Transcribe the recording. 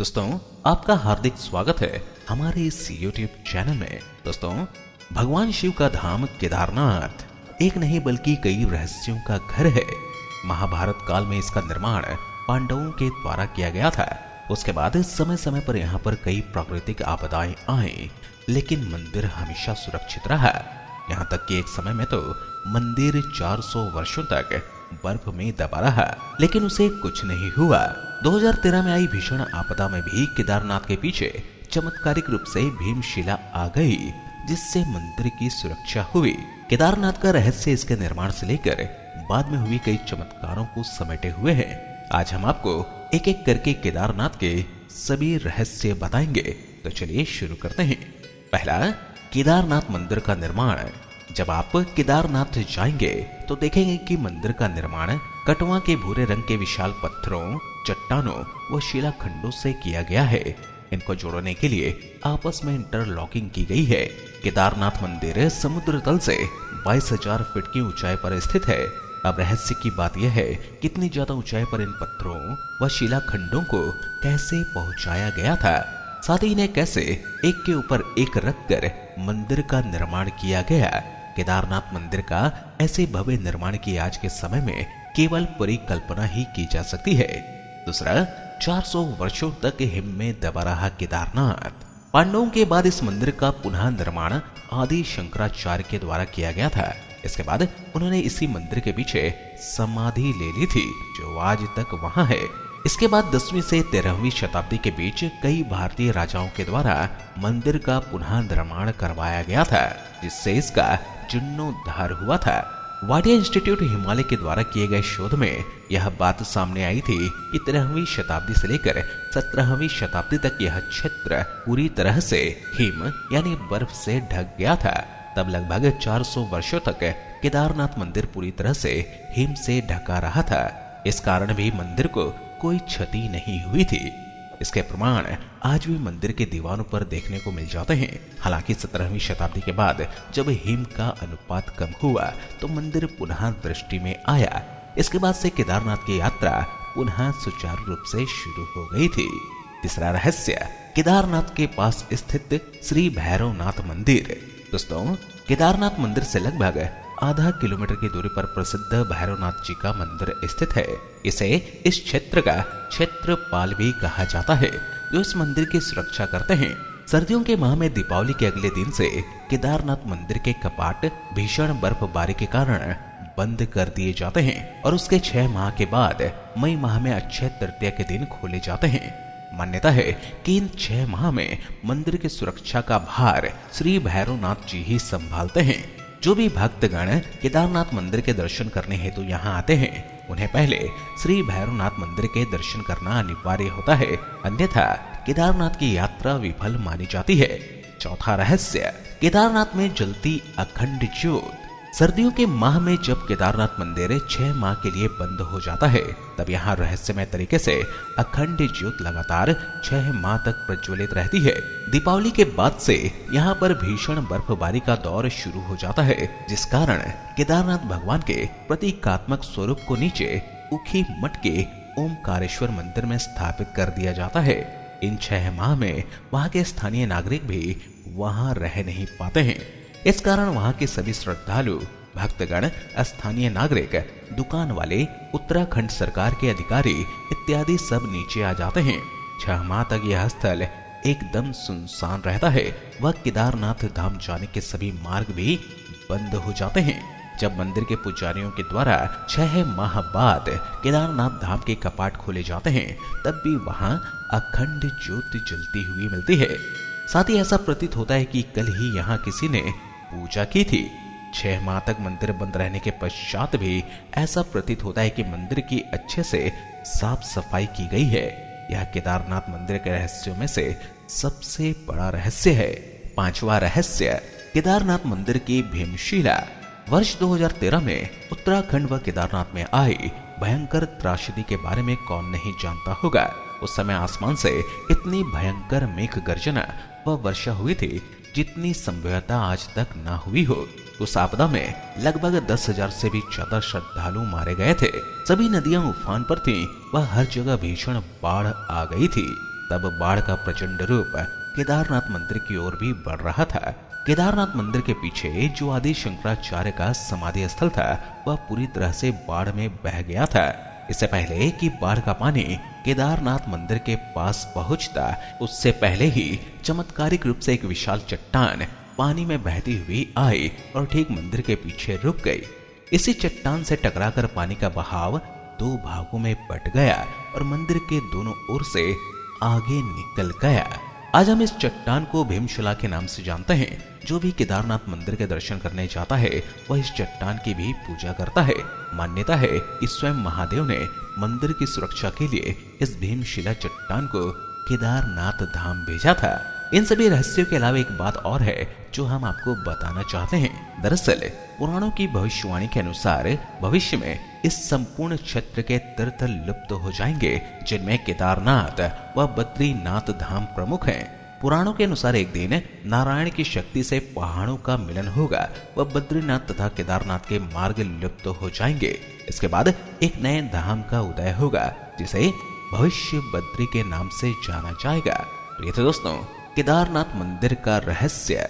दोस्तों, आपका हार्दिक स्वागत है हमारे इस YouTube चैनल में। दोस्तों, भगवान शिव का धाम केदारनाथ एक नहीं बल्कि कई रहस्यों का घर है। महाभारत काल में इसका निर्माण पांडवों के द्वारा किया गया था। उसके बाद समय समय पर यहाँ पर कई प्राकृतिक आपदाएं आई, लेकिन मंदिर हमेशा सुरक्षित रहा। यहाँ तक कि एक समय में तो मंदिर 400 वर्षों तक बर्फ में दबा रहा, लेकिन उसे कुछ नहीं हुआ। 2013 में आई भीषण आपदा में भी केदारनाथ के पीछे चमत्कारिक रूप से भीमशिला आ गई, जिससे मंदिर की सुरक्षा हुई। केदारनाथ का रहस्य इसके निर्माण से लेकर बाद में हुई कई चमत्कारों को समेटे हुए है। आज हम आपको एक एक करके केदारनाथ के सभी रहस्य बताएंगे। तो चलिए शुरू करते हैं। पहला, केदारनाथ मंदिर का निर्माण। जब आप केदारनाथ जाएंगे तो देखेंगे कि मंदिर का निर्माण कटवा के भूरे रंग के विशाल पत्थरों, चट्टानों व शिलाखंडों से किया गया है। इनको जोड़ने के लिए आपस में इंटरलॉकिंग की गई है। केदारनाथ मंदिर समुद्र तल से 22,000 फीट की ऊंचाई पर स्थित है। अब रहस्य की बात यह है कि इतनी ज्यादा ऊंचाई पर इन पत्थरों व शिलाखंडों को कैसे पहुंचाया गया था, साथ ही इन्हें कैसे एक के ऊपर एक रखकर मंदिर का निर्माण किया गया। केदारनाथ मंदिर का ऐसे भव्य निर्माण की आज के समय में केवल परिकल्पना ही की जा सकती है। दूसरा, 400 वर्षों तक हिम में दबा रहा केदारनाथ। पांडवों के बाद इस मंदिर का पुनः निर्माण आदि शंकराचार्य के द्वारा किया गया था। इसके बाद उन्होंने इसी मंदिर के पीछे समाधि ले ली थी, जो आज तक वहां है। इसके बाद 10वीं से 13वीं शताब्दी के बीच कई भारतीय राजाओं के द्वारा मंदिर का पुनः निर्माण करवाया गया था, जिससे इसका जीर्णोद्धार हुआ था। वाडिया इंस्टीट्यूट हिमालय के द्वारा किए गए शोध में यह बात सामने आई थी कि 13वीं शताब्दी से लेकर 17वीं शताब्दी तक यह क्षेत्र पूरी तरह से हिम यानी बर्फ से ढक गया था। तब लगभग 400 वर्षों तक केदारनाथ मंदिर पूरी तरह से हिम से ढका रहा था। इस कारण भी मंदिर को कोई क्षति नहीं हुई थी। इसके प्रमाण आज भी मंदिर के दीवारों पर देखने को मिल जाते हैं। हालांकि 17वीं शताब्दी के बाद जब हिम का अनुपात कम हुआ तो मंदिर पुनः दृष्टि में आया। इसके बाद से केदारनाथ की यात्रा पुनः सुचारू रूप से शुरू हो गई थी। तीसरा रहस्य, केदारनाथ के पास स्थित श्री भैरवनाथ मंदिर। दोस्तों, केदारनाथ मंदिर से लगभग आधा किलोमीटर की दूरी पर प्रसिद्ध भैरवनाथ जी का मंदिर स्थित है। इसे इस क्षेत्र का क्षेत्रपाल भी कहा जाता है, जो इस मंदिर की सुरक्षा करते हैं। सर्दियों के माह में दीपावली के अगले दिन से केदारनाथ मंदिर के कपाट भीषण बर्फबारी के कारण बंद कर दिए जाते हैं और उसके 6 माह के बाद मई माह में अक्षय तृतीया के दिन खोले जाते हैं। मान्यता है कि इन 6 माह में मंदिर की सुरक्षा का भार श्री भैरवनाथ जी ही संभालते हैं। जो भी भक्तगण केदारनाथ मंदिर के दर्शन करने हेतु यहाँ आते हैं, उन्हें पहले श्री भैरवनाथ मंदिर के दर्शन करना अनिवार्य होता है, अन्यथा केदारनाथ की यात्रा विफल मानी जाती है। चौथा रहस्य, केदारनाथ में जलती अखंड ज्योत। सर्दियों के माह में जब केदारनाथ मंदिर 6 माह के लिए बंद हो जाता है, तब यहाँ रहस्यमय तरीके से अखंड ज्योत लगातार 6 माह तक प्रज्वलित रहती है। दीपावली के बाद से यहाँ पर भीषण बर्फबारी का दौर शुरू हो जाता है, जिस कारण केदारनाथ भगवान के प्रतीकात्मक स्वरूप को नीचे उखी मठ के ओमकारेश्वर मंदिर में स्थापित कर दिया जाता है। इन 6 माह में वहाँ के स्थानीय नागरिक भी वहाँ रह नहीं पाते हैं। इस कारण वहां के सभी श्रद्धालु, भक्तगण, स्थानीय नागरिक, दुकान वाले, उत्तराखंड सरकार के अधिकारी इत्यादि सब नीचे आ जाते हैं। 6 माह तक यह स्थल एकदम सुनसान रहता है। वह केदारनाथ धाम जाने के सभी मार्ग भी बंद हो जाते हैं। जब मंदिर के पुजारियों के द्वारा 6 माह बाद केदारनाथ धाम के कपाट खोले जाते हैं, तब भी वहां अखंड ज्योति जलती हुई मिलती है। साथ ही ऐसा प्रतीत होता है कि कल ही यहाँ किसी ने पूजा की थी। 6 माह तक मंदिर बंद रहने के पश्चात भी ऐसा प्रतीत होता है कि मंदिर की अच्छे से साफ सफाई की गई है। यह केदारनाथ मंदिर के रहस्यों में से सबसे बड़ा रहस्य है। 5वां रहस्य, केदारनाथ मंदिर की भीमशिला। वर्ष 2013 में उत्तराखंड व केदारनाथ में आई भयंकर त्रासदी के बारे में कौन नहीं जानता होगा। उस समय आसमान से इतनी भयंकर मेघ गर्जना व वर्षा हुई थी जितनी संभवतः आज तक ना हुई हो। उस आपदा में लगभग 10,000 से भी ज्यादा श्रद्धालु मारे गए थे। सभी नदियां उफान पर थीं व हर जगह भीषण बाढ़ आ गई थी। तब बाढ़ का प्रचंड रूप केदारनाथ मंदिर की ओर भी बढ़ रहा था। केदारनाथ मंदिर के पीछे जो आदि शंकराचार्य का समाधि स्थल था वह पूरी तरह से बाढ़ में बह गया था। इससे पहले कि बाढ़ का पानी केदारनाथ मंदिर के पास पहुंचता, उससे पहले ही चमत्कारिक रूप से एक विशाल चट्टान पानी में बहती हुई आई और ठीक मंदिर के पीछे रुक गई। इसी चट्टान से टकराकर पानी का बहाव दो भागों में बट गया और मंदिर के दोनों ओर से आगे निकल गया। आज हम इस चट्टान को भीमशिला के नाम से जानते हैं। जो भी केदारनाथ मंदिर के दर्शन करने जाता है वह इस चट्टान की भी पूजा करता है। मान्यता है कि स्वयं महादेव ने मंदिर की सुरक्षा के लिए इस भीमशिला चट्टान को केदारनाथ धाम भेजा था। इन सभी रहस्यों के अलावा एक बात और है जो हम आपको बताना चाहते हैं। दरअसल पुराणों की भविष्यवाणी के अनुसार भविष्य में इस संपूर्ण क्षेत्र के तीर्थ लुप्त हो जाएंगे, जिनमें केदारनाथ व बद्रीनाथ धाम प्रमुख हैं। पुराणों के अनुसार एक दिन नारायण की शक्ति से पहाड़ों का मिलन होगा व बद्रीनाथ तथा केदारनाथ के मार्ग लुप्त हो जाएंगे। इसके बाद एक नए धाम का उदय होगा जिसे भविष्य बद्री के नाम से जाना जाएगा। तो ये थे दोस्तों केदारनाथ मंदिर का रहस्य।